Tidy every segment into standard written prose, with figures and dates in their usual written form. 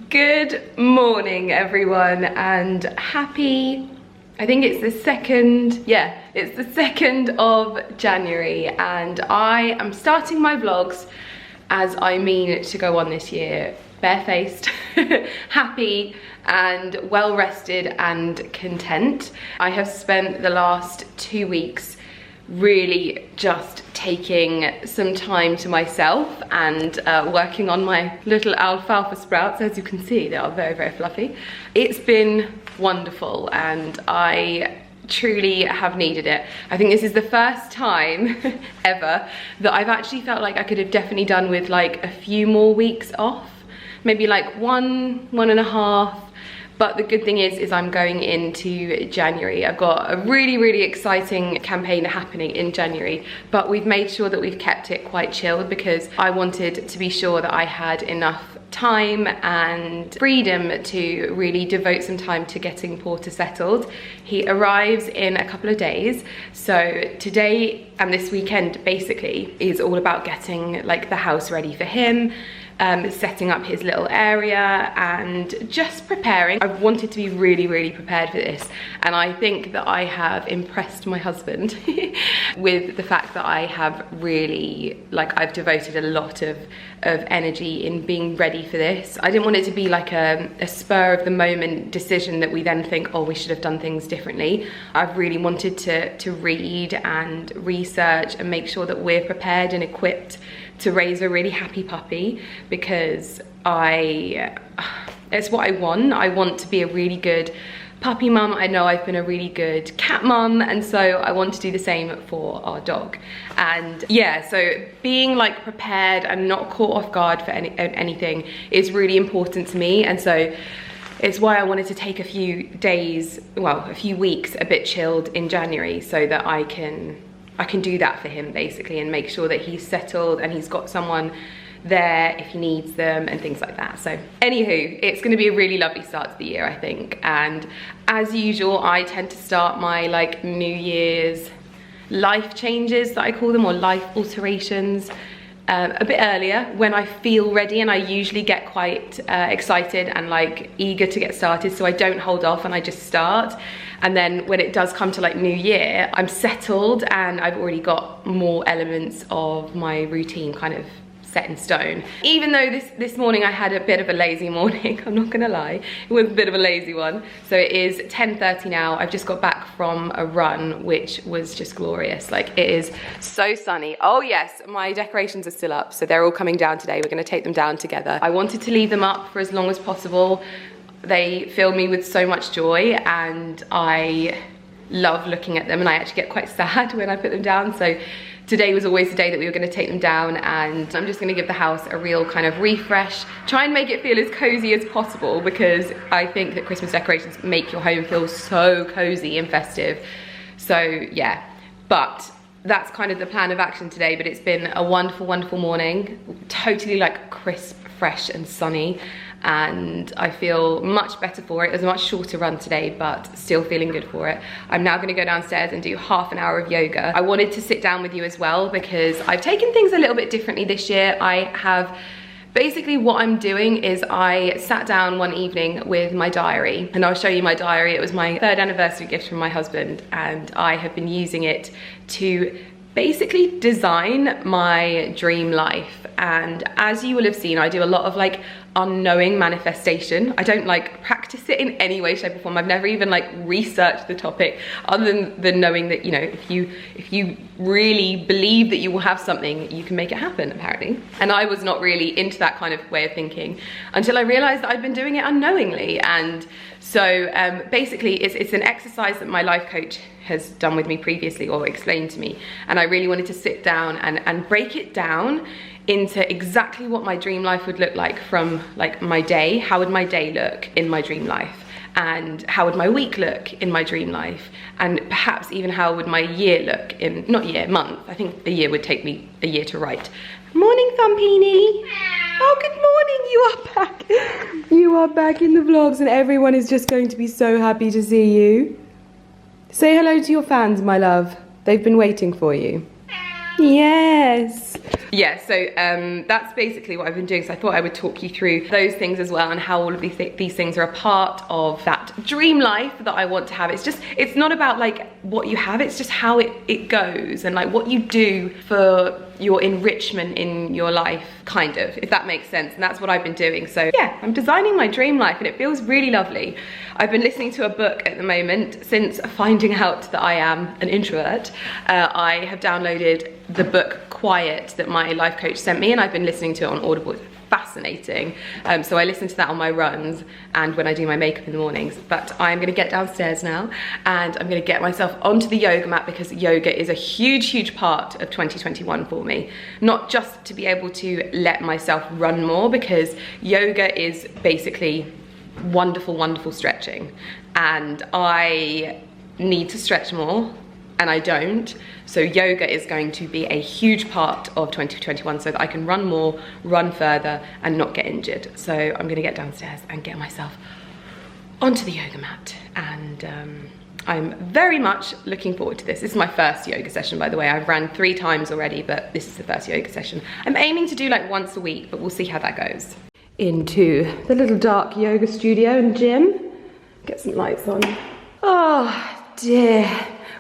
Good morning everyone, and happy, I think it's the 2nd, yeah, it's the 2nd of January, and I am starting my vlogs as I mean to go on this year, barefaced, happy and well rested and content. I have spent the last 2 weeks really just taking some time to myself and working on my little alfalfa sprouts. As you can see, they are very, very fluffy. It's been wonderful and I truly have needed it. I think this is the first time ever that I've actually felt like I could have definitely done with like a few more weeks off, maybe like one and a half. But the good thing is I'm going into January. I've got a really, really exciting campaign happening in January, but we've made sure that we've kept it quite chilled because I wanted to be sure that I had enough time and freedom to really devote some time to getting Porter settled. He arrives in a couple of days, so today and this weekend basically is all about getting like the house ready for him, setting up his little area and just preparing. I've wanted to be really, really prepared for this, and I think that I have impressed my husband with the fact that I have really, like, I've devoted a lot of energy in being ready for this. I didn't want it to be like a spur of the moment decision that we then think, oh, we should have done things differently. I've really wanted to read and research and make sure that we're prepared and equipped to raise a really happy puppy, because it's what I want. I want to be a really good puppy mum. I know I've been a really good cat mum, and so I want to do the same for our dog. And yeah, so being like prepared and not caught off guard for anything is really important to me, and so it's why I wanted to take a few days, well, a few weeks a bit chilled in January, so that I can do that for him basically, and make sure that he's settled and he's got someone there if he needs them and things like that. So anywho, it's going to be a really lovely start to the year, I think. And as usual, I tend to start my like New Year's life changes that I call them, or life alterations, a bit earlier when I feel ready, and I usually get quite excited and like eager to get started, so I don't hold off and I just start. And then when it does come to like New Year, I'm settled and I've already got more elements of my routine kind of set in stone. Even though this morning I had a bit of a lazy morning, I'm not gonna lie, it was a bit of a lazy one. So it is 10:30 now. I've just got back from a run, which was just glorious. Like, it is so sunny. Oh yes, my decorations are still up, so they're all coming down today. We're gonna take them down together. I wanted to leave them up for as long as possible. They fill me with so much joy and I love looking at them, and I actually get quite sad when I put them down. So today was always the day that we were going to take them down, and I'm just going to give the house a real kind of refresh, try and make it feel as cozy as possible, because I think that Christmas decorations make your home feel so cozy and festive. So yeah, but that's kind of the plan of action today. But it's been a wonderful, wonderful morning, totally like crisp, fresh and sunny, and I feel much better for it. It was a much shorter run today, but still feeling good for it. I'm now gonna go downstairs and do half an hour of yoga. I wanted to sit down with you as well because I've taken things a little bit differently this year. I have, basically what I'm doing is I sat down one evening with my diary, and I'll show you my diary. It was my 3rd anniversary gift from my husband, and I have been using it to basically design my dream life. And as you will have seen, I do a lot of like unknowing manifestation. I don't like practice it in any way, shape or form. I've never even like researched the topic, other than knowing that, you know, if you really believe that you will have something, you can make it happen, apparently. And I was not really into that kind of way of thinking until I realized that I'd been doing it unknowingly. And so basically it's an exercise that my life coach has done with me previously, or explained to me, and I really wanted to sit down and break it down into exactly what my dream life would look like from like my day. How would my day look in my dream life? And how would my week look in my dream life? And perhaps even how would my year look in, not year, month. I think a year would take me a year to write. Morning, Thumpini. Oh, good morning, you are back. You are back in the vlogs, and everyone is just going to be so happy to see you. Say hello to your fans, my love. They've been waiting for you. Yes. Yeah, so that's basically what I've been doing. So I thought I would talk you through those things as well, and how all of these things are a part of that dream life that I want to have. It's not about like what you have, it's just how it goes, and like what you do for your enrichment in your life, kind of, if that makes sense. And that's what I've been doing. So yeah, I'm designing my dream life and it feels really lovely. I've been listening to a book at the moment since finding out that I am an introvert. I have downloaded the book Quiet that my life coach sent me, and I've been listening to it on Audible. It's fascinating. So I listen to that on my runs and when I do my makeup in the mornings. But I'm gonna get downstairs now and I'm gonna get myself onto the yoga mat, because yoga is a huge part of 2021 for me. Not just to be able to let myself run more, because yoga is basically wonderful stretching, and I need to stretch more and I don't. So yoga is going to be a huge part of 2021 so that I can run more, run further, and not get injured. So I'm gonna get downstairs and get myself onto the yoga mat, and I'm very much looking forward to this. This is my first yoga session, by the way. I've ran 3 times already, but this is the first yoga session. I'm aiming to do like once a week, but we'll see how that goes. Into the little dark yoga studio and gym. Get some lights on. Oh dear.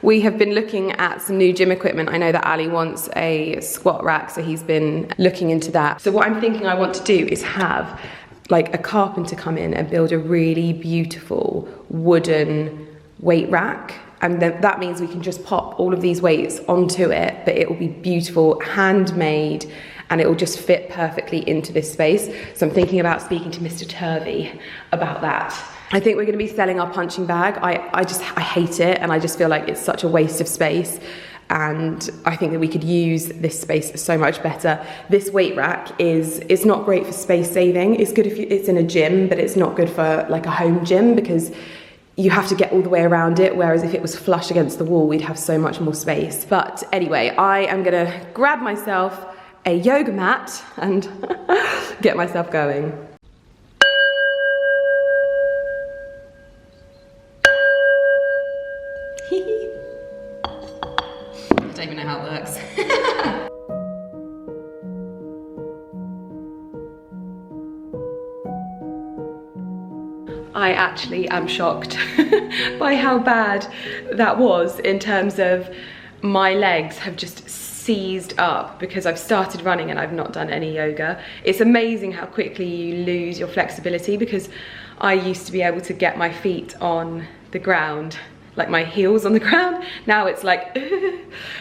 We have been looking at some new gym equipment. I know that Ali wants a squat rack, so he's been looking into that. So what I'm thinking I want to do is have like a carpenter come in and build a really beautiful wooden weight rack. And then that means we can just pop all of these weights onto it, but it will be beautiful, handmade, and it will just fit perfectly into this space. So I'm thinking about speaking to Mr. Turvey about that. I think we're gonna be selling our punching bag. I hate it, and I just feel like it's such a waste of space. And I think that we could use this space so much better. This weight rack it's not great for space saving. It's good if it's in a gym, but it's not good for like a home gym, because you have to get all the way around it, whereas if it was flush against the wall, we'd have so much more space. But anyway, I am gonna grab myself a yoga mat and get myself going. I don't even know how it works. I actually am shocked by how bad that was, in terms of my legs have just seized up because I've started running and I've not done any yoga. It's amazing how quickly you lose your flexibility, because I used to be able to get my feet on the ground, like my heels on the ground. Now it's like,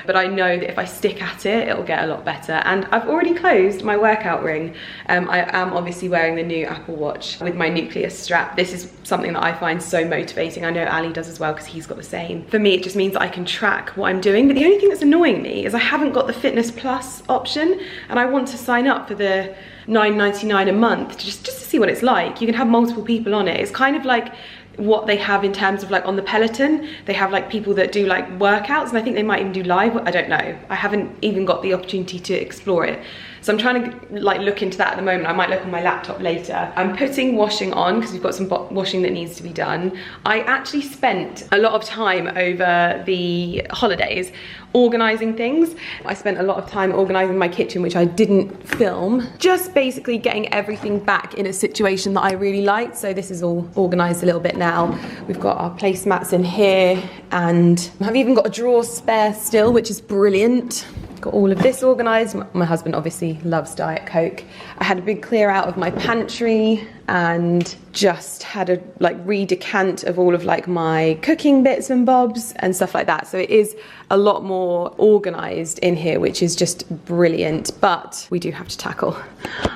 but I know that if I stick at it, it'll get a lot better. And I've already closed my workout ring. I am obviously wearing the new Apple Watch with my nucleus strap. This is something that I find so motivating. I know Ali does as well, because he's got the same. For me, it just means that I can track what I'm doing. But the only thing that's annoying me is I haven't got the Fitness Plus option, and I want to sign up for the $9.99 a month just to see what it's like. You can have multiple people on it. It's kind of like what they have in terms of like on the Peloton. They have like people that do like workouts, and I think they might even do live. I don't know. I haven't even got the opportunity to explore it. So I'm trying to like look into that at the moment. I might look on my laptop later. I'm putting washing on because we've got some washing that needs to be done. I actually spent a lot of time over the holidays organising things. I spent a lot of time organising my kitchen, which I didn't film. Just basically getting everything back in a situation that I really liked. So this is all organised a little bit now. We've got our placemats in here, and I've even got a drawer spare still, which is brilliant. Got all of this organised. My husband obviously loves Diet Coke. I had a big clear out of my pantry and just had a like redecant of all of like my cooking bits and bobs and stuff like that. So it is a lot more organised in here, which is just brilliant. But we do have to tackle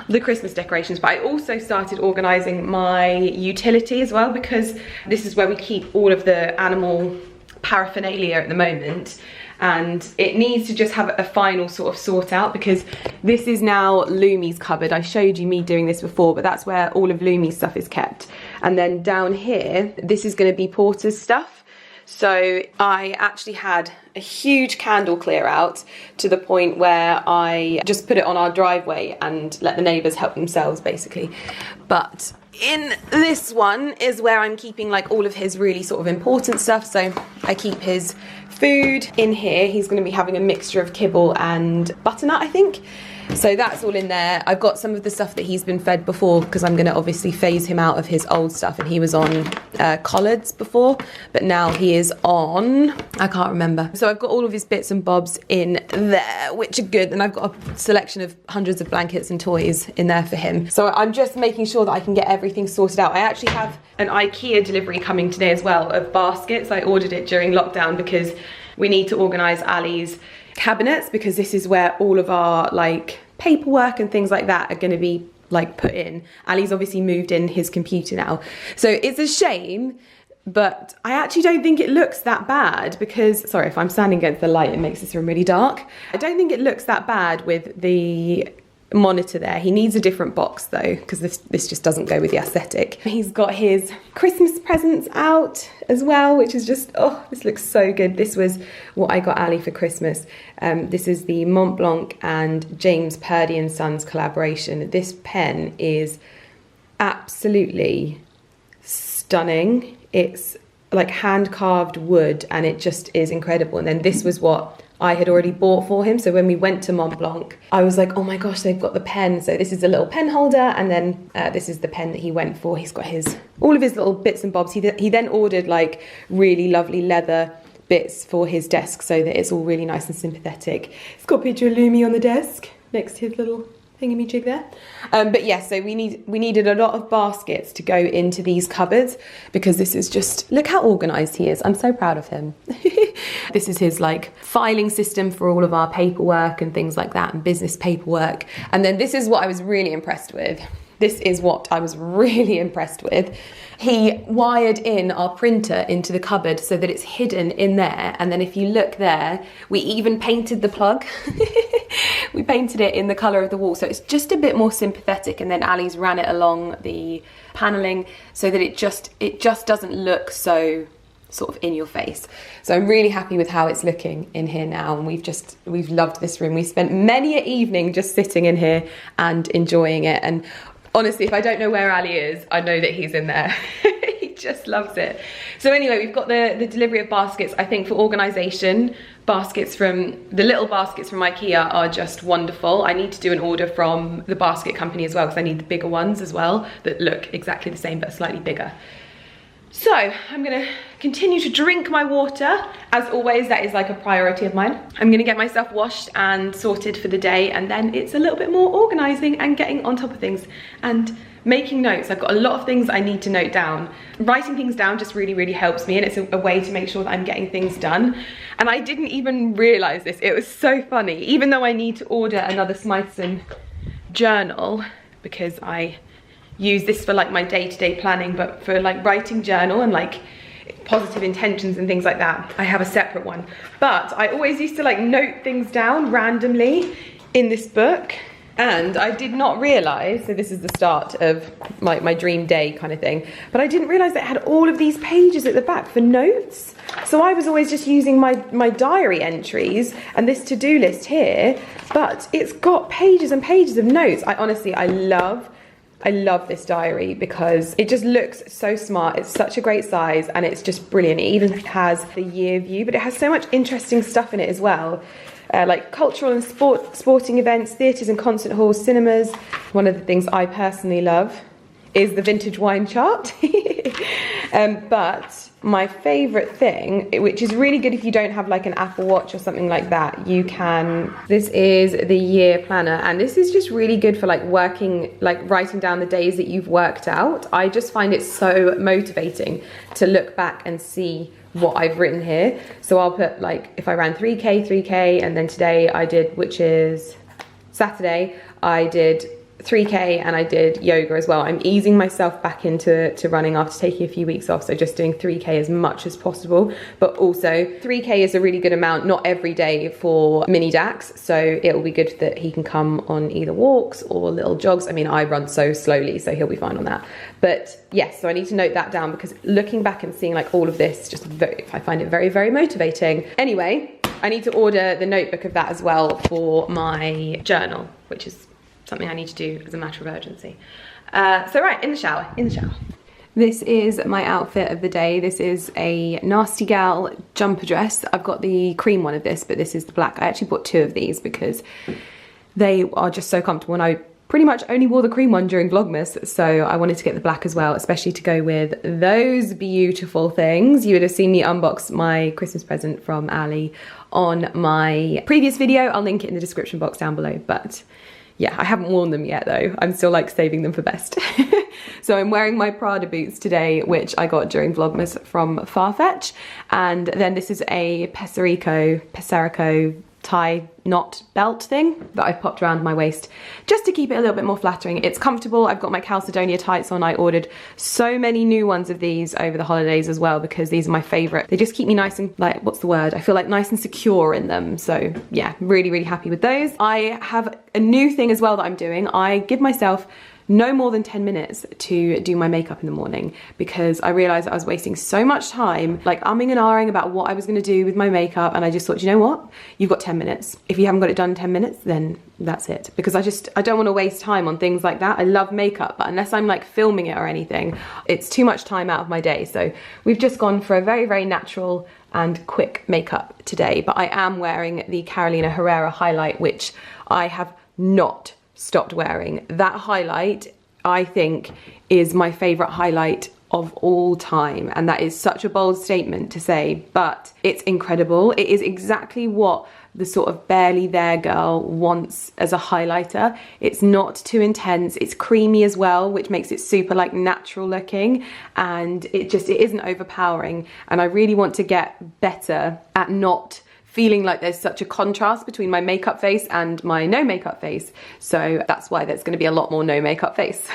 the Christmas decorations. But I also started organising my utility as well, because this is where we keep all of the animal paraphernalia at the moment. And it needs to just have a final sort of sort out, because this is now Lumi's cupboard. I showed you me doing this before, but that's where all of Lumi's stuff is kept. And then down here, this is going to be Porter's stuff. So I actually had a huge candle clear out to the point where I just put it on our driveway and let the neighbours help themselves, basically. But in this one is where I'm keeping like all of his really sort of important stuff. So I keep his food in here. He's going to be having a mixture of kibble and butternut, I think. So that's all in there. I've got some of the stuff that he's been fed before because I'm going to obviously phase him out of his old stuff, and he was on collards before, but now he is on, I can't remember. So I've got all of his bits and bobs in there, which are good, and I've got a selection of hundreds of blankets and toys in there for him. So I'm just making sure that I can get everything sorted out. I actually have an IKEA delivery coming today as well of baskets. I ordered it during lockdown because we need to organise Ali's cabinets, because this is where all of our like paperwork and things like that are going to be like put in. Ali's obviously moved in his computer now, so it's a shame, but I actually don't think it looks that bad because, sorry if I'm standing against the light, it makes this room really dark. I don't think it looks that bad with the monitor there. He needs a different box though, because this just doesn't go with the aesthetic. He's got his Christmas presents out as well, which is just, oh, this looks so good. This was what I got Ali for Christmas. This is the Mont Blanc and James Purdy and Sons collaboration. This pen is absolutely stunning. It's like hand carved wood, and it just is incredible. And then this was what I had already bought for him. So when we went to Mont Blanc, I was like, oh my gosh, they've got the pen. So this is a little pen holder, and then this is the pen that he went for. He's got all of his little bits and bobs. He then ordered like really lovely leather bits for his desk so that it's all really nice and sympathetic. He's got a picture of Lumi on the desk next to his little thingamajig there. But yes, so we needed a lot of baskets to go into these cupboards, because this is just, look how organised he is. I'm so proud of him. This is his like filing system for all of our paperwork and things like that, and business paperwork. And then this is what I was really impressed with. He wired in our printer into the cupboard so that it's hidden in there. And then if you look there, we even painted the plug. We painted it in the colour of the wall, so it's just a bit more sympathetic. And then Ali's ran it along the panelling so that it just doesn't look so sort of in your face. So I'm really happy with how it's looking in here now, and we've loved this room. We spent many an evening just sitting in here and enjoying it. And honestly, if I don't know where Ali is, I know that he's in there. He just loves it. So anyway, we've got the delivery of baskets. I think for organisation, the little baskets from IKEA are just wonderful. I need to do an order from the basket company as well, because I need the bigger ones as well that look exactly the same but slightly bigger. So I'm gonna continue to drink my water. As always, that is like a priority of mine. I'm gonna get myself washed and sorted for the day, and then it's a little bit more organising and getting on top of things and making notes. I've got a lot of things I need to note down. Writing things down just really, really helps me, and it's a way to make sure that I'm getting things done. And I didn't even realise this. It was so funny. Even though I need to order another Smythson journal, because I use this for like my day-to-day planning, but for like writing journal and like positive intentions and things like that, I have a separate one. But I always used to like note things down randomly in this book, and I did not realise, so this is the start of my dream day kind of thing, but I didn't realise that it had all of these pages at the back for notes. So I was always just using my diary entries and this to-do list here, but it's got pages and pages of notes. I love this diary because it just looks so smart. It's such a great size and it's just brilliant. It even has the year view, but it has so much interesting stuff in it as well. Like cultural and sporting events, theatres and concert halls, cinemas. One of the things I personally love is the vintage wine chart. But my favourite thing, which is really good if you don't have like an Apple Watch or something like that, this is the year planner, and this is just really good for like writing down the days that you've worked out. I just find it so motivating to look back and see what I've written here. So I'll put like, if I ran 3K, and then today I did, which is Saturday, I did 3K and I did yoga as well. I'm easing myself back into running after taking a few weeks off, so just doing 3K as much as possible. But also 3K is a really good amount, not every day, for mini Dax, so it'll be good that he can come on either walks or little jogs. I mean, I run so slowly, so he'll be fine on that. But yes, so I need to note that down, because looking back and seeing like all of this, I find it very, very motivating. Anyway, I need to order the notebook of that as well for my journal, which is something I need to do as a matter of urgency. So right, in the shower. This is my outfit of the day. This is a Nasty Gal jumper dress. I've got the cream one of this, but this is the black. I actually bought two of these because they are just so comfortable, and I pretty much only wore the cream one during Vlogmas, so I wanted to get the black as well, especially to go with those beautiful things. You would have seen me unbox my Christmas present from Ali on my previous video. I'll link it in the description box down below, but yeah, I haven't worn them yet though. I'm still like saving them for best. So I'm wearing my Prada boots today, which I got during Vlogmas from Farfetch. And then this is a Peserico tie knot belt thing that I popped around my waist just to keep it a little bit more flattering. It's comfortable. I've got my Calcedonia tights on. I ordered so many new ones of these over the holidays as well, because these are my favorite. They just keep me nice and, like, what's the word? I feel like nice and secure in them. So yeah, really, really happy with those. I have a new thing as well that I'm doing. I give myself no more than 10 minutes to do my makeup in the morning, because I realized I was wasting so much time like umming and ahhing about what I was going to do with my makeup, and I just thought, you know what, you've got 10 minutes. If you haven't got it done in 10 minutes, then that's it, because I don't want to waste time on things like that. I love makeup, but unless I'm like filming it or anything, it's too much time out of my day. So we've just gone for a very, very natural and quick makeup today, but I am wearing the Carolina Herrera highlight, which I have not stopped wearing. That highlight, I think, is my favorite highlight of all time, and that is such a bold statement to say, but it's incredible. It is exactly what the sort of barely there girl wants as a highlighter. It's not too intense, it's creamy as well, which makes it super like natural looking, and it isn't overpowering. And I really want to get better at not feeling like there's such a contrast between my makeup face and my no makeup face. So that's why there's going to be a lot more no makeup face.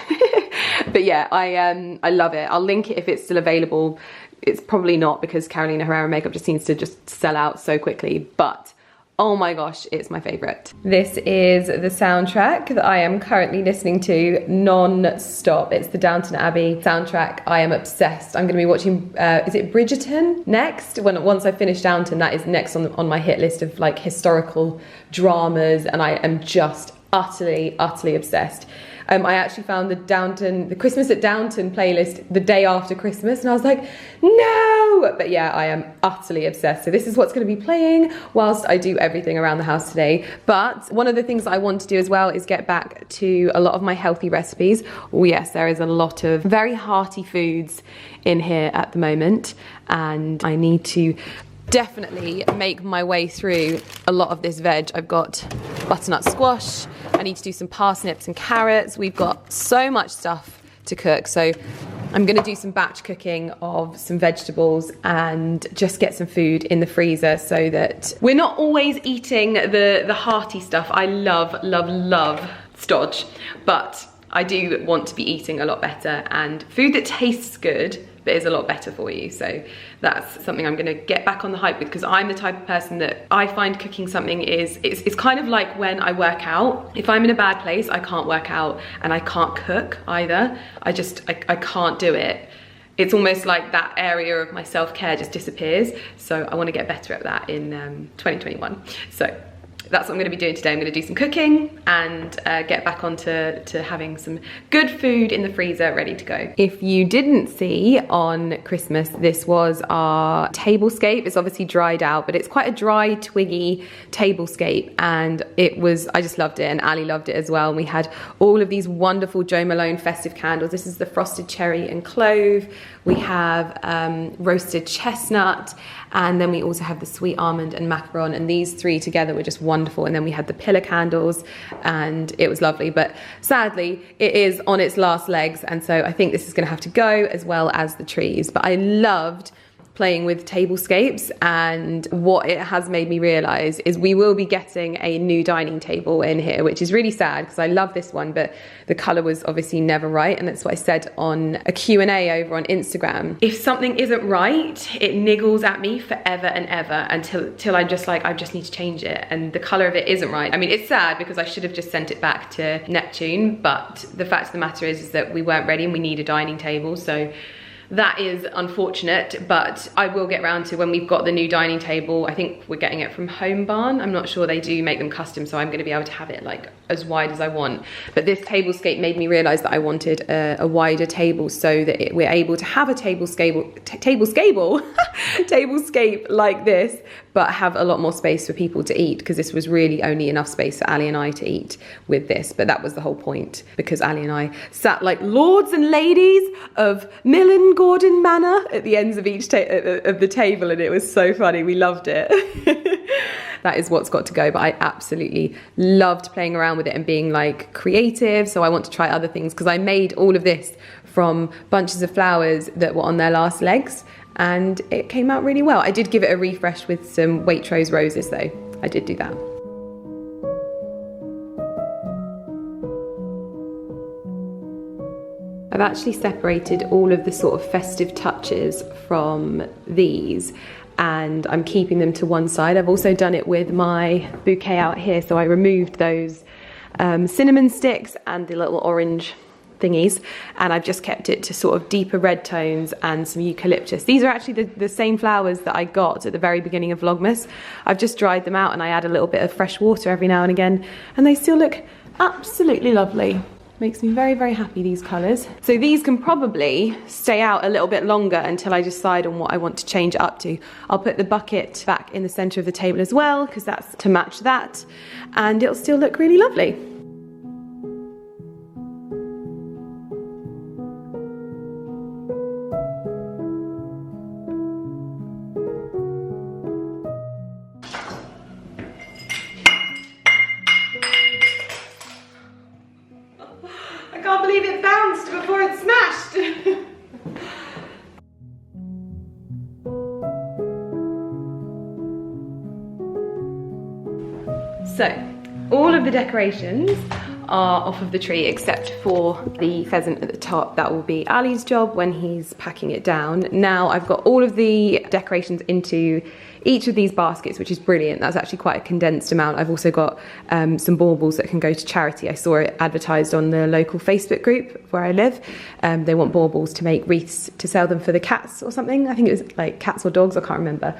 But yeah, I love it. I'll link it if it's still available. It's probably not, because Carolina Herrera makeup just seems to just sell out so quickly, but oh my gosh, it's my favorite. This is the soundtrack that I am currently listening to non-stop. It's the Downton Abbey soundtrack. I am obsessed. I'm gonna be watching, is it Bridgerton next? Once I finish Downton, that is next on my hit list of like historical dramas, and I am just utterly, utterly obsessed. I actually found the Christmas at Downton playlist the day after Christmas, and I was like, no! But yeah, I am utterly obsessed. So this is what's going to be playing whilst I do everything around the house today. But one of the things I want to do as well is get back to a lot of my healthy recipes. Oh yes, there is a lot of very hearty foods in here at the moment, and I need to definitely make my way through a lot of this veg. I've got butternut squash, I need to do some parsnips and carrots. We've got so much stuff to cook, so I'm gonna do some batch cooking of some vegetables and just get some food in the freezer so that we're not always eating the hearty stuff. I love, love, love stodge, but I do want to be eating a lot better, and food that tastes good but is a lot better for you. So that's something I'm gonna get back on the hype with, because I'm the type of person that I find cooking something it's kind of like when I work out. If I'm in a bad place, I can't work out, and I can't cook either. I can't do it. It's almost like that area of my self-care just disappears. So I want to get better at that in 2021. So that's what I'm going to be doing today. I'm going to do some cooking and get back onto having some good food in the freezer ready to go. If you didn't see on Christmas, this was our tablescape. It's obviously dried out, but it's quite a dry, twiggy tablescape, and I just loved it, and Ali loved it as well. And we had all of these wonderful Jo Malone festive candles. This is the frosted cherry and clove. We have roasted chestnut, and then we also have the sweet almond and macaron, and these three together were just wonderful. And then we had the pillar candles, and it was lovely, but sadly it is on its last legs, and so I think this is going to have to go, as well as the trees. But I loved playing with tablescapes, and what it has made me realize is we will be getting a new dining table in here, which is really sad because I love this one, but the color was obviously never right, and that's what I said on a Q&A over on Instagram. If something isn't right, it niggles at me forever and ever until I'm just like, I just need to change it, and the color of it isn't right. I mean, it's sad because I should have just sent it back to Neptune, but the fact of the matter is that we weren't ready and we need a dining table, so that is unfortunate. But I will get round to when we've got the new dining table. I think we're getting it from Home Barn. I'm not sure, they do make them custom, so I'm going to be able to have it like as wide as I want. But this tablescape made me realise that I wanted a wider table so that we're able to have a tablescape like this, but have a lot more space for people to eat, because this was really only enough space for Ali and I to eat with this. But that was the whole point, because Ali and I sat like lords and ladies of Millen Gordon Manor at the ends of each of the table, and it was so funny. We loved it. That is what's got to go, but I absolutely loved playing around with it and being like creative. So I want to try other things, because I made all of this from bunches of flowers that were on their last legs, and it came out really well. I did give it a refresh with some Waitrose roses though. I did do that. I've actually separated all of the sort of festive touches from these, and I'm keeping them to one side. I've also done it with my bouquet out here. So I removed those cinnamon sticks and the little orange thingies, and I've just kept it to sort of deeper red tones and some eucalyptus. These are actually the same flowers that I got at the very beginning of Vlogmas. I've just dried them out, and I add a little bit of fresh water every now and again, and they still look absolutely lovely. Makes me very, very happy, these colours. So these can probably stay out a little bit longer until I decide on what I want to change it up to. I'll put the bucket back in the centre of the table as well, because that's to match that, and it'll still look really lovely. I can't believe it bounced before it smashed. So, all of the decorations are off of the tree except for the pheasant at the top. That will be Ali's job when he's packing it down. Now I've got all of the decorations into each of these baskets, which is brilliant. That's actually quite a condensed amount. I've also got some baubles that can go to charity. I saw it advertised on the local Facebook group where I live. They want baubles to make wreaths to sell them for the cats or something. I think it was like cats or dogs, I can't remember.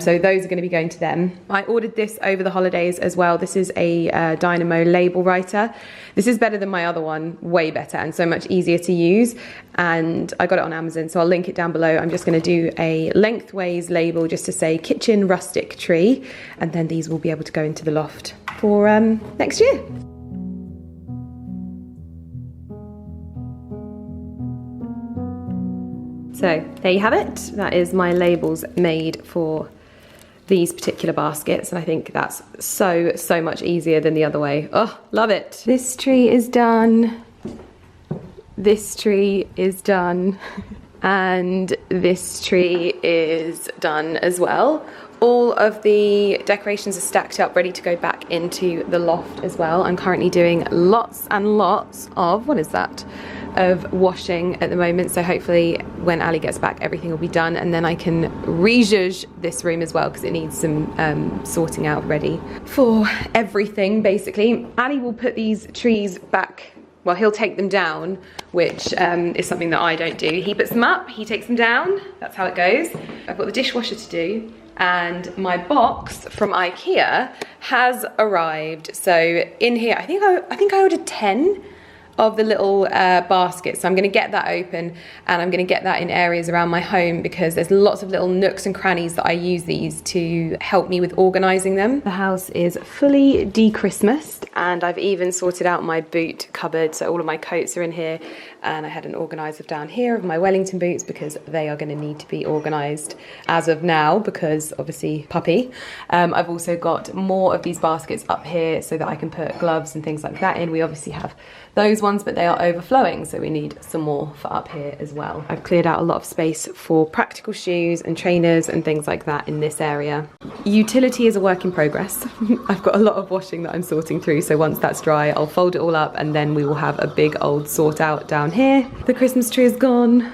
So those are going to be going to them. I ordered this over the holidays as well. This is a Dynamo label writer. This is better than my other one, way better, and so much easier to use. And I got it on Amazon, so I'll link it down below. I'm just going to do a lengthways label just to say kitchen rustic tree, and then these will be able to go into the loft for next year. So there you have it. That is my labels made for these particular baskets, and I think that's so much easier than the other way. Oh, love it. This tree is done. This tree is done. And this tree is done as well. All of the decorations are stacked up, ready to go back into the loft as well. I'm currently doing lots and lots of, what is that? Of washing at the moment, so hopefully when Ali gets back everything will be done, and then I can re-zhuzh this room as well, because it needs some sorting out, ready for everything basically. Ali will put these trees back, well, he'll take them down, which is something that I don't do. He puts them up, he takes them down, that's how it goes. I've got the dishwasher to do, and my box from IKEA has arrived. So in here, I think I ordered 10 of the little baskets. So I'm gonna get that open, and I'm gonna get that in areas around my home, because there's lots of little nooks and crannies that I use these to help me with organizing them. The house is fully de-Christmased, and I've even sorted out my boot cupboard, so all of my coats are in here, and I had an organizer down here of my Wellington boots, because they are gonna need to be organized as of now, because obviously puppy. I've also got more of these baskets up here so that I can put gloves and things like that in. We obviously have those ones, but they are overflowing, so we need some more for up here as well. I've cleared out a lot of space for practical shoes and trainers and things like that in this area. Utility is a work in progress. I've got a lot of washing that I'm sorting through, so once that's dry I'll fold it all up, and then we will have a big old sort out down here. The Christmas tree is gone.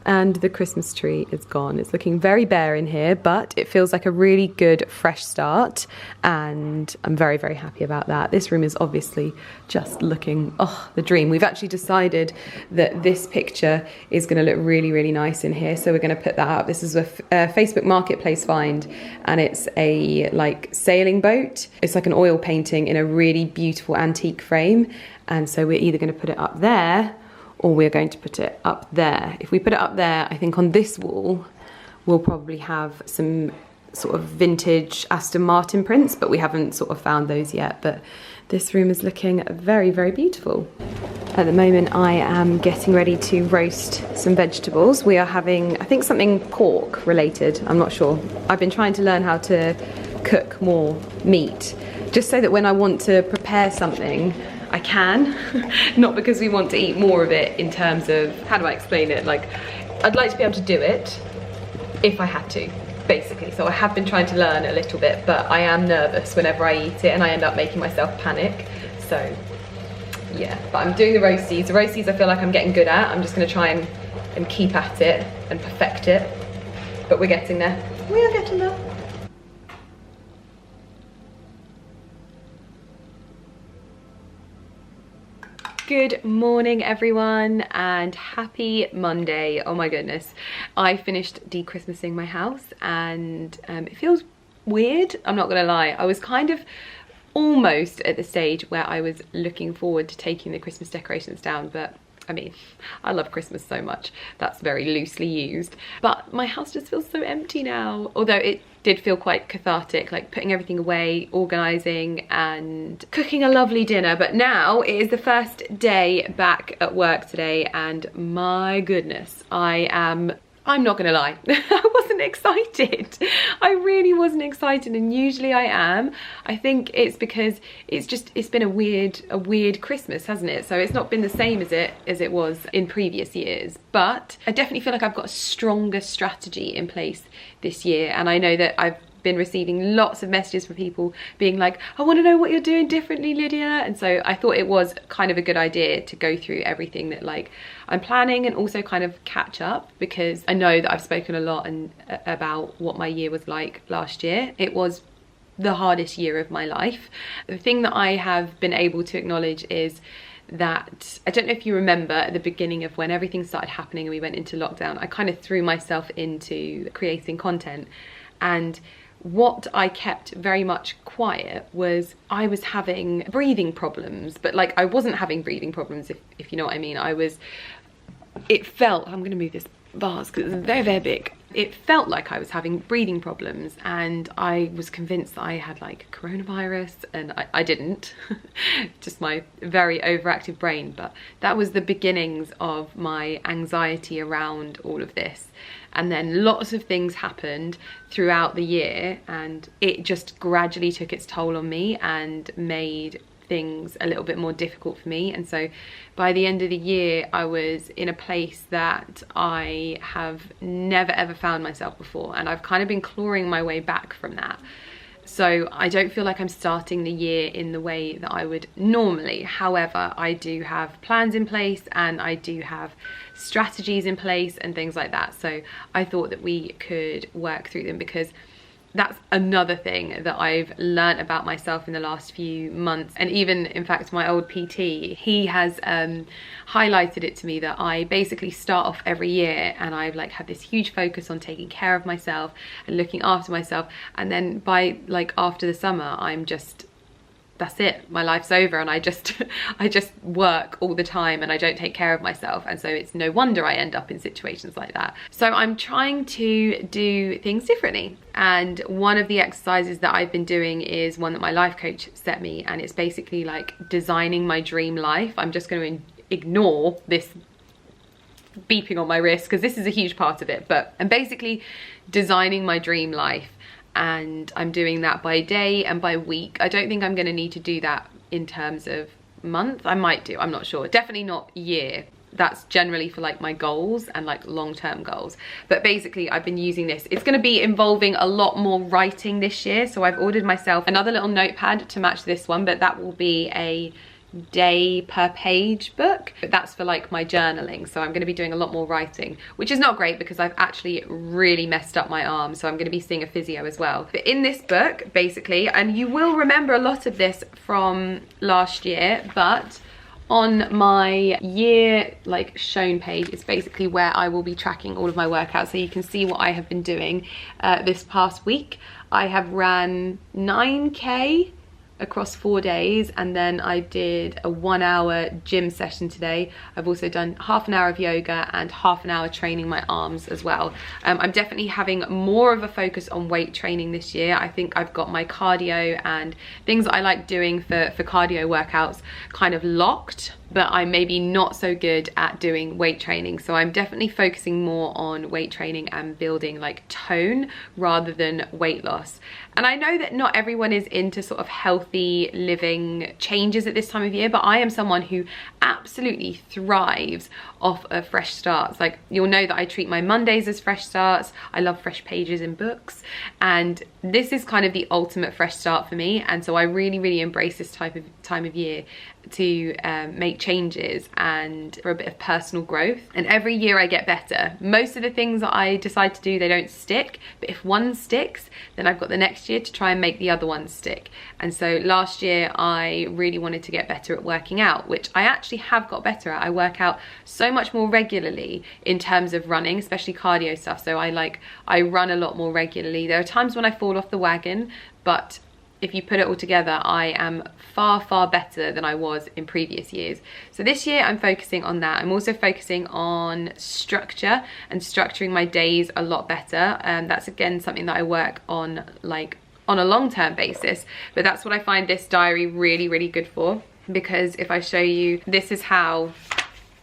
and the Christmas tree is gone. It's looking very bare in here, but it feels like a really good fresh start, and I'm very, very happy about that. This room is obviously just looking, oh, the dream. We've actually decided that this picture is going to look really, really nice in here, so we're going to put that up. This is a Facebook Marketplace find, and it's a like sailing boat. It's like an oil painting in a really beautiful antique frame, and so we're either going to put it up there or we're going to put it up there. If we put it up there, I think on this wall, we'll probably have some sort of vintage Aston Martin prints, but we haven't sort of found those yet. But this room is looking very, very beautiful. At the moment, I am getting ready to roast some vegetables. We are having, I think, something pork related. I'm not sure. I've been trying to learn how to cook more meat, just so that when I want to prepare something, I can, not because we want to eat more of it in terms of, how do I explain it? Like, I'd like to be able to do it if I had to, basically. So I have been trying to learn a little bit, but I am nervous whenever I eat it and I end up making myself panic. So yeah, but I'm doing the roasties. The roasties I feel like I'm getting good at. I'm just gonna try and keep at it and perfect it, but we're getting there. We are getting there. Good morning everyone, and happy Monday. Oh my goodness, I finished de-Christmasing my house and it feels weird, I'm not gonna lie. I was kind of almost at the stage where I was looking forward to taking the Christmas decorations down, but I mean, I love Christmas so much. That's very loosely used. But my house just feels so empty now. Although it did feel quite cathartic, like putting everything away, organising and cooking a lovely dinner. But now it is the first day back at work today, and my goodness, I'm not gonna lie, I wasn't excited. I really wasn't excited, and usually I am. I think it's because it's been a weird Christmas, hasn't it? So it's not been the same as it was in previous years. But I definitely feel like I've got a stronger strategy in place this year, and I know that I've been receiving lots of messages from people being like, I want to know what you're doing differently, Lydia. And so I thought it was kind of a good idea to go through everything that like I'm planning and also kind of catch up, because I know that I've spoken a lot about what my year was like last year. It was the hardest year of my life. The thing that I have been able to acknowledge is that, I don't know if you remember at the beginning of when everything started happening and we went into lockdown, I kind of threw myself into creating content, and what I kept very much quiet was I was having breathing problems, but like I wasn't having breathing problems, if you know what I mean. It felt, I'm gonna move this vase because it's very, very big. It felt like I was having breathing problems, and I was convinced that I had like coronavirus, and I didn't. Just my very overactive brain. But that was the beginnings of my anxiety around all of this. And then lots of things happened throughout the year, and it just gradually took its toll on me and made things a little bit more difficult for me. And so by the end of the year, I was in a place that I have never ever found myself before, and I've kind of been clawing my way back from that. So I don't feel like I'm starting the year in the way that I would normally. However, I do have plans in place and I do have strategies in place and things like that. So I thought that we could work through them, because that's another thing that I've learnt about myself in the last few months. And even, in fact, my old PT, he has highlighted it to me that I basically start off every year and I've like had this huge focus on taking care of myself and looking after myself. And then by like after the summer, I'm just, that's it, my life's over, and I just work all the time and I don't take care of myself, and so it's no wonder I end up in situations like that. So I'm trying to do things differently, and one of the exercises that I've been doing is one that my life coach set me, and it's basically like designing my dream life. I'm just going to ignore this beeping on my wrist because this is a huge part of it, but I'm basically designing my dream life. And I'm doing that by day and by week. I don't think I'm going to need to do that in terms of month. I might do, I'm not sure. Definitely not year. That's generally for like my goals and like long-term goals. But basically I've been using this. It's going to be involving a lot more writing this year. So I've ordered myself another little notepad to match this one, but that will be a day per page book, but that's for like my journaling. So I'm going to be doing a lot more writing, which is not great because I've actually really messed up my arm, so I'm going to be seeing a physio as well. But in this book, basically, and you will remember a lot of this from last year, but on my year like shown page is basically where I will be tracking all of my workouts, so you can see what I have been doing this past week. I have ran 9k across 4 days, and then I did a 1 hour gym session today. I've also done half an hour of yoga and half an hour training my arms as well. I'm definitely having more of a focus on weight training this year. I think I've got my cardio and things that I like doing for cardio workouts kind of locked, but I'm maybe not so good at doing weight training. So I'm definitely focusing more on weight training and building like tone rather than weight loss. And I know that not everyone is into sort of healthy living changes at this time of year, but I am someone who absolutely thrives off of fresh starts. Like, you'll know that I treat my Mondays as fresh starts. I love fresh pages in books, and this is kind of the ultimate fresh start for me. And so I really embrace this time of year to make changes and for a bit of personal growth. And every year I get better. Most of the things that I decide to do, they don't stick, but if one sticks, then I've got the next year to try and make the other ones stick. And so last year I really wanted to get better at working out, which I actually have got better at. I work out so much more regularly in terms of running, especially cardio stuff. So I run a lot more regularly. There are times when I fall off the wagon, but if you put it all together, I am far better than I was in previous years. So this year I'm focusing on that. I'm also focusing on structure and structuring my days a lot better. That's again something that I work on like on a long-term basis, but that's what I find this diary really good for, because if I show you, this is how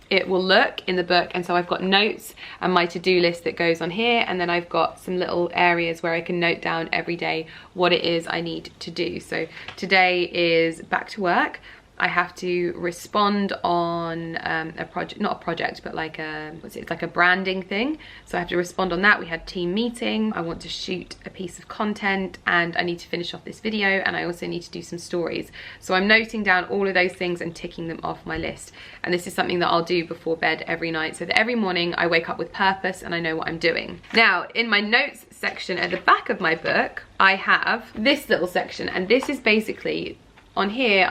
it will look in the book. And so I've got notes and my to-do list that goes on here, and then I've got some little areas where I can note down every day what it is I need to do. So today is back to work. I have to respond on a project, not a project, but like a, it's like a branding thing. So I have to respond on that. We had team meeting. I want to shoot a piece of content, and I need to finish off this video, and I also need to do some stories. So I'm noting down all of those things and ticking them off my list. And this is something that I'll do before bed every night, so that every morning I wake up with purpose and I know what I'm doing. Now, in my notes section at the back of my book, I have this little section, and this is basically, on here,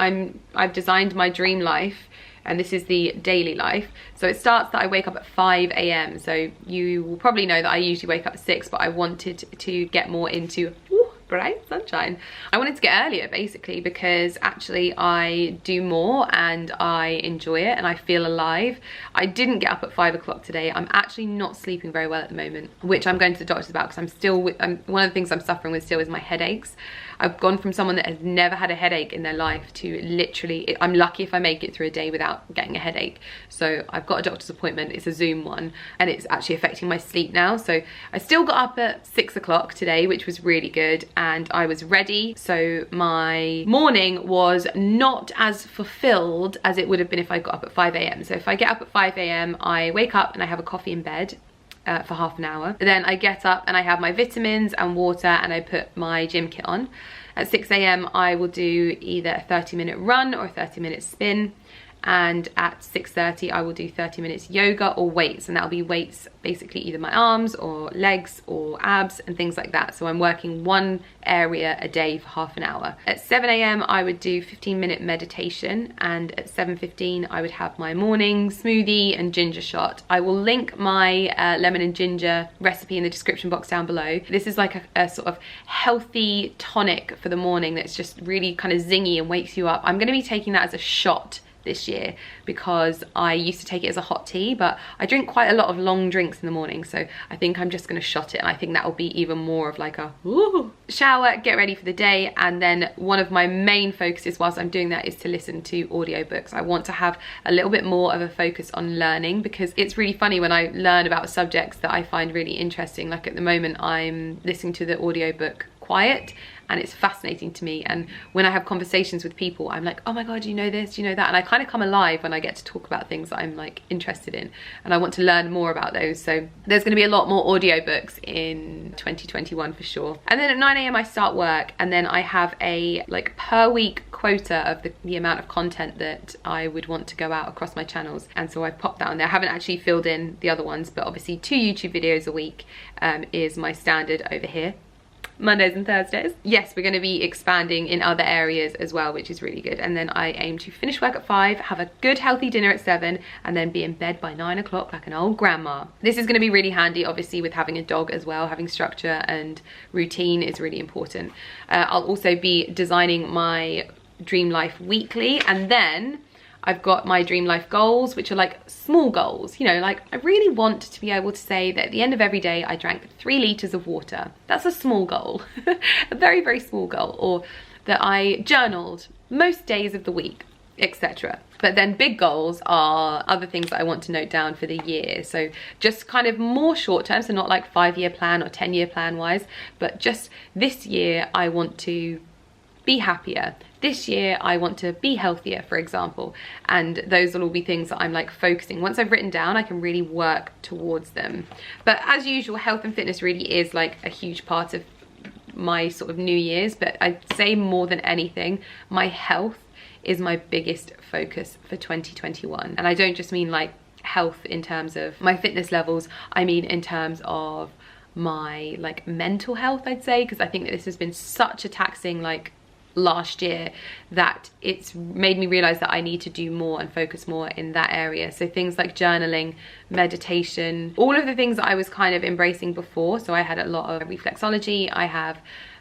I've designed my dream life, and this is the daily life. So it starts that I wake up at 5 a.m. So you will probably know that I usually wake up at 6, but I wanted to get more into bright sunshine. I wanted to get earlier basically because actually I do more and I enjoy it and I feel alive. I didn't get up at 5 o'clock today. I'm actually not sleeping very well at the moment, which I'm going to the doctors about, because I'm still one of the things I'm suffering with still is my headaches. I've gone from someone that has never had a headache in their life to literally, I'm lucky if I make it through a day without getting a headache. So I've got a doctor's appointment, it's a Zoom one, and it's actually affecting my sleep now. So I still got up at 6 o'clock today, which was really good, and I was ready. So my morning was not as fulfilled as it would have been if I got up at 5 a.m. So if I get up at 5 a.m, I wake up and I have a coffee in bed for half an hour. Then I get up and I have my vitamins and water, and I put my gym kit on. At 6 a.m, I will do either a 30-minute run or a 30-minute spin. And at 6:30 I will do 30 minutes yoga or weights, and that'll be weights basically either my arms or legs or abs and things like that. So I'm working one area a day for half an hour. At 7 a.m. I would do 15-minute meditation, and at 7:15 I would have my morning smoothie and ginger shot. I will link my lemon and ginger recipe in the description box down below. This is like a sort of healthy tonic for the morning that's just really kind of zingy and wakes you up. I'm going to be taking that as a shot this year, because I used to take it as a hot tea, but I drink quite a lot of long drinks in the morning, so I think I'm just going to shot it, and I think that will be even more of like a woo. Shower, get ready for the day, and then one of my main focuses whilst I'm doing that is to listen to audiobooks. I want to have a little bit more of a focus on learning, because it's really funny when I learn about subjects that I find really interesting. Like at the moment I'm listening to the audiobook quiet, and it's fascinating to me. And when I have conversations with people, I'm like, oh my God, you know this, you know that. And I kind of come alive when I get to talk about things that I'm like interested in, and I want to learn more about those. So there's going to be a lot more audiobooks in 2021 for sure. And then at 9 AM I start work, and then I have a like per week quota of the amount of content that I would want to go out across my channels. And so I've popped that on there. I haven't actually filled in the other ones, but obviously 2 YouTube videos a week is my standard over here. Mondays and Thursdays. Yes, we're going to be expanding in other areas as well, which is really good. And then I aim to finish work at 5, have a good healthy dinner at 7, and then be in bed by 9 o'clock like an old grandma. This is going to be really handy, obviously, with having a dog as well. Having structure and routine is really important. I'll also be designing my Dream Life weekly, and then I've got my Dream Life goals, which are like small goals. You know, like I really want to be able to say that at the end of every day I drank 3 liters of water. That's a small goal, a very, very small goal. Or that I journaled most days of the week, etc. But then big goals are other things that I want to note down for the year. So just kind of more short term, so not like 5-year plan or 10-year plan wise, but just this year I want to be happier. This year I want to be healthier, for example, and those will all be things that I'm like focusing. Once I've written down, I can really work towards them. But as usual, health and fitness really is like a huge part of my sort of New Year's, but I'd say more than anything, my health is my biggest focus for 2021. And I don't just mean like health in terms of my fitness levels, I mean in terms of my like mental health, I'd say, because I think that this has been such a taxing like last year that it's made me realize that I need to do more and focus more in that area. So things like journaling, meditation, all of the things that I was kind of embracing before. So I had a lot of reflexology, I have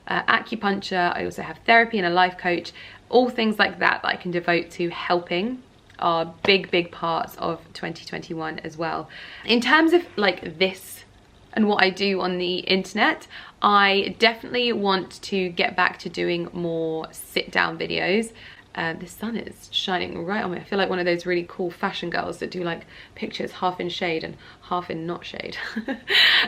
acupuncture, I also have therapy and a life coach. All things like that that I can devote to helping are big parts of 2021 as well. In terms of like this and what I do on the internet, I definitely want to get back to doing more sit down videos. The sun is shining right on me. I feel like one of those really cool fashion girls that do like pictures half in shade and half in not shade.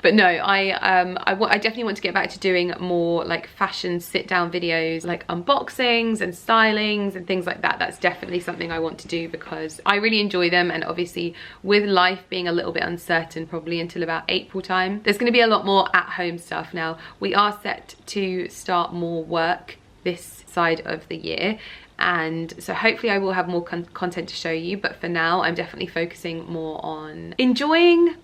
But no, I definitely want to get back to doing more like fashion sit down videos, like unboxings and stylings and things like that. That's definitely something I want to do because I really enjoy them. And obviously with life being a little bit uncertain, probably until about April time, there's going to be a lot more at home stuff. Now we are set to start more work this side of the year, and so hopefully I will have more content to show you, but for now I'm definitely focusing more on enjoying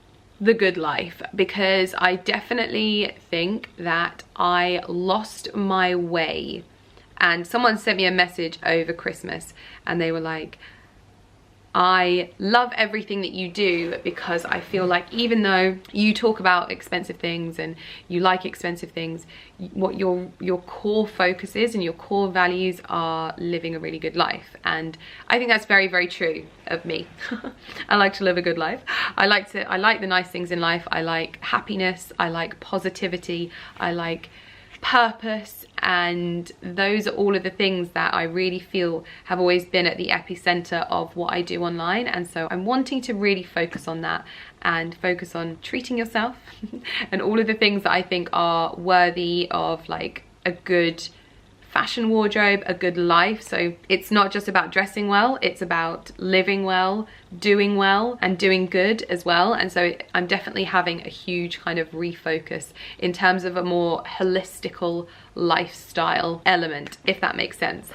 the good life, because I definitely think that I lost my way. And someone sent me a message over Christmas and they were like, I love everything that you do, because I feel like even though you talk about expensive things and you like expensive things, what your core focus is and your core values are living a really good life. And I think that's very, very true of me. I like to live a good life. I like the nice things in life. I like happiness. I like positivity. I like purpose, and those are all of the things that I really feel have always been at the epicenter of what I do online. And so I'm wanting to really focus on that and focus on treating yourself and all of the things that I think are worthy of like a good fashion wardrobe, a good life. So it's not just about dressing well, it's about living well, doing well, and doing good as well. And so I'm definitely having a huge kind of refocus in terms of a more holistical lifestyle element, if that makes sense.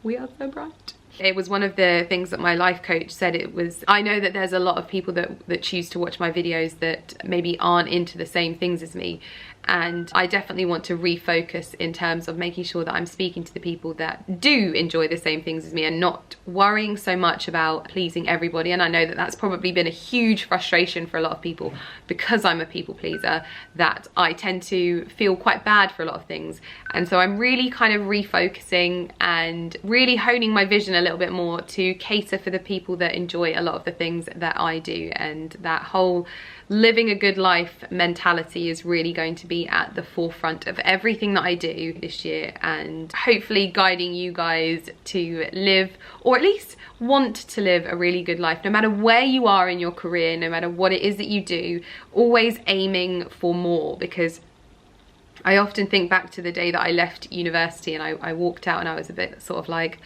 We are so bright. It was one of the things that my life coach said. It was, I know that there's a lot of people that choose to watch my videos that maybe aren't into the same things as me. And I definitely want to refocus in terms of making sure that I'm speaking to the people that do enjoy the same things as me and not worrying so much about pleasing everybody. And I know that that's probably been a huge frustration for a lot of people, because I'm a people pleaser, that I tend to feel quite bad for a lot of things. And so I'm really kind of refocusing and really honing my vision a little bit more to cater for the people that enjoy a lot of the things that I do. And that whole living a good life mentality is really going to be at the forefront of everything that I do this year, and hopefully guiding you guys to live, or at least want to live, a really good life, no matter where you are in your career, no matter what it is that you do, always aiming for more. Because I often think back to the day that I left university and I walked out and I was a bit sort of like,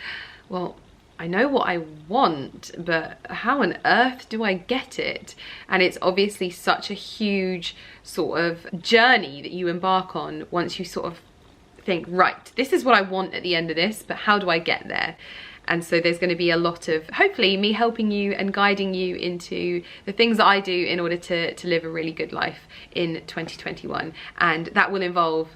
well, I know what I want, but how on earth do I get it? And it's obviously such a huge sort of journey that you embark on once you sort of think, right, this is what I want at the end of this, but how do I get there? And so there's going to be a lot of, hopefully, me helping you and guiding you into the things that I do in order to live a really good life in 2021. And that will involve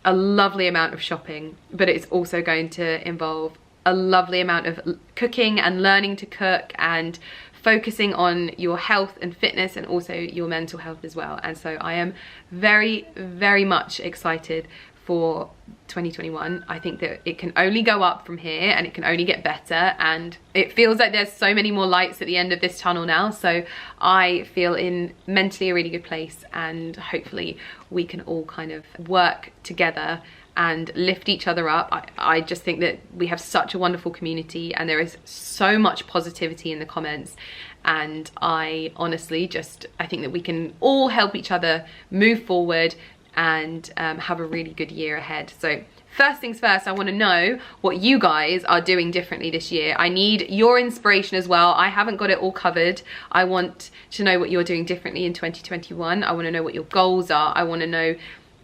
a lovely amount of shopping, but it's also going to involve a lovely amount of cooking and learning to cook and focusing on your health and fitness and also your mental health as well. And so I am very, very much excited for 2021. I think that it can only go up from here and it can only get better, and it feels like there's so many more lights at the end of this tunnel now. So I feel in mentally a really good place, and hopefully we can all kind of work together and lift each other up. I just think that we have such a wonderful community and there is so much positivity in the comments, and I honestly I think that we can all help each other move forward and have a really good year ahead. So first things first, I want to know what you guys are doing differently this year. I need your inspiration as well. I haven't got it all covered. I want to know what you're doing differently in 2021. I want to know what your goals are. I want to know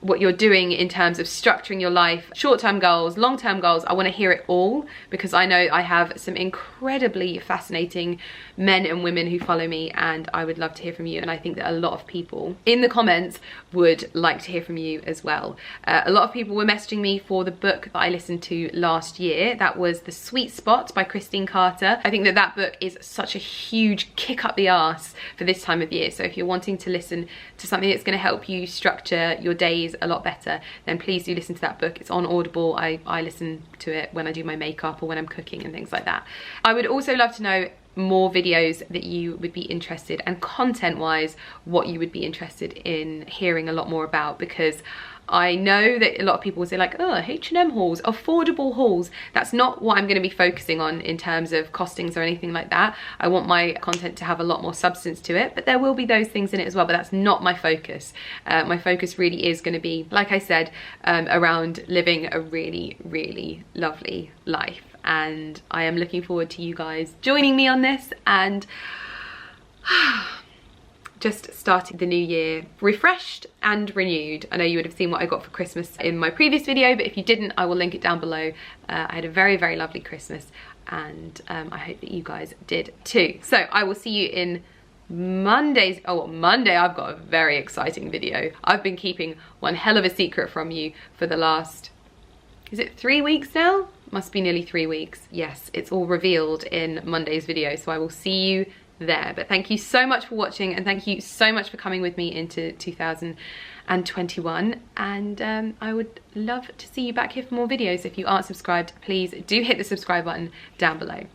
what you're doing in terms of structuring your life, short-term goals, long-term goals. I want to hear it all, because I know I have some incredibly fascinating men and women who follow me, and I would love to hear from you. And I think that a lot of people in the comments would like to hear from you as well. A lot of people were messaging me for the book that I listened to last year. That was The Sweet Spot by Christine Carter. I think that that book is such a huge kick up the arse for this time of year. So if you're wanting to listen to something that's going to help you structure your days a lot better, then please do listen to that book. It's on Audible. I listen to it when I do my makeup or when I'm cooking and things like that. I would also love to know more videos that you would be interested, and content wise what you would be interested in hearing a lot more about, because I know that a lot of people will say like, oh, H&M hauls, affordable hauls. That's not what I'm going to be focusing on in terms of costings or anything like that. I want my content to have a lot more substance to it, but there will be those things in it as well, but that's not my focus. My focus really is going to be, like I said, around living a really, really lovely life. And I am looking forward to you guys joining me on this, and just started the new year refreshed and renewed. I know you would have seen what I got for Christmas in my previous video, but if you didn't, I will link it down below. I had a very, very lovely Christmas, and I hope that you guys did too. So I will see you in Monday I've got a very exciting video. I've been keeping one hell of a secret from you for the last, is it 3 weeks now? Must be nearly 3 weeks. Yes, it's all revealed in Monday's video, so I will see you there. But thank you so much for watching, and thank you so much for coming with me into 2021, and I would love to see you back here for more videos. If you aren't subscribed, please do hit the subscribe button down below.